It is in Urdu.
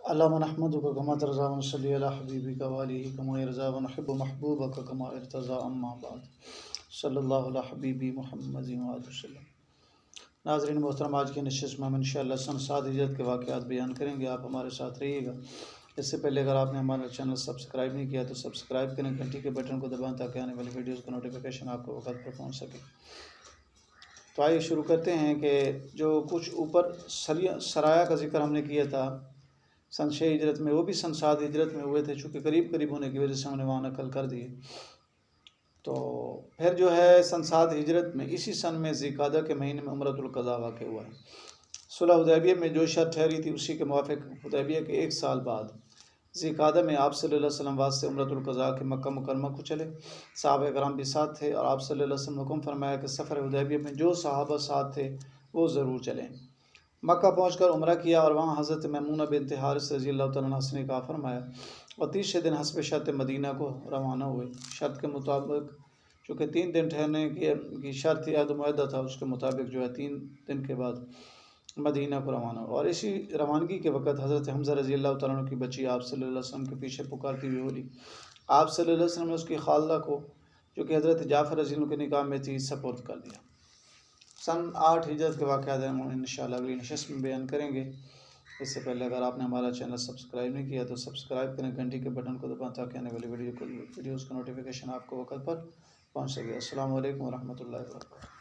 اللهم نحمدك كما ترضى ونصلي على حبيبك وآله كما يرضى ونحب محبوبك كما ارتضى اما بعد صلی اللہ علیہ حبیبی محمد وسلم۔ ناظرین محترم، آج کی نشست میں ہم انشاءاللہ سن 7 ہجرت کے واقعات بیان کریں گے، آپ ہمارے ساتھ رہیے گا۔ اس سے پہلے اگر آپ نے ہمارا چینل سبسکرائب نہیں کیا تو سبسکرائب کریں، گھنٹی کے بٹن کو دبائیں تاکہ آنے والی ویڈیوز کا نوٹیفیکیشن آپ کو وقت پر پہنچ سکے۔ تو آئیے شروع کرتے ہیں کہ جو کچھ اوپر سرایہ کا ذکر ہم نے کیا تھا سن 6 ہجرت میں، وہ بھی سن 7 ہجرت میں ہوئے تھے، چونکہ قریب ہونے کی وجہ سے ہم نے وہاں نقل کر دیے۔ تو پھر جو ہے سن 7 ہجرت میں اسی سن میں ذی القعدہ کے مہینے میں عمرۃ القضاء واقع ہوا ہے۔ صلح حدیبیہ میں جو شرط ٹھہری تھی اسی کے موافق حدیبیہ کے 1 سال بعد ذی القعدہ میں آپ صلی اللہ علیہ وسلم واسطے عمرۃ القضاء کے مکہ مکرمہ کو چلے۔ صحابہ کرام بھی ساتھ تھے اور آپ صلی اللہ علیہ وسلم نے حکم فرمایا کہ سفر حدیبیہ میں جو صحابہ ساتھ تھے وہ ضرور چلیں۔ مکہ پہنچ کر عمرہ کیا اور وہاں حضرت میمونہ بنت حارث رضی اللہ تعالیٰ عنہ سے نکاح فرمایا اور تیسرے دن حسب شرط مدینہ کو روانہ ہوئے۔ شرط کے مطابق چونکہ 3 دن ٹھہرنے کی شرط تھی، عہد معاہدہ تھا، اس کے مطابق جو ہے 3 دن کے بعد مدینہ کو روانہ ہوا۔ اور اسی روانگی کے وقت حضرت حمزہ رضی اللہ تعالیٰ عنہ کی بچی آپ صلی اللہ علیہ وسلم کے پیچھے پکارتی ہوئی بولی۔ آپ صلی اللہ علیہ وسلم نے اس کی خالدہ کو جو کہ حضرت جعفر رضی اللہ عنہ کے نکاح میں تھی سپرد کر دیا۔ سن 8 ہجرت کے واقعات ہم انشاءاللہ اگلی نشست میں بیان کریں گے۔ اس سے پہلے اگر آپ نے ہمارا چینل سبسکرائب نہیں کیا تو سبسکرائب کریں، گھنٹی کے بٹن کو دبائیں تاکہ آنے والی ویڈیوز کا نوٹیفیکیشن آپ کو وقت پر پہنچ سکے۔ السلام علیکم ورحمۃ اللہ وبرکاتہ۔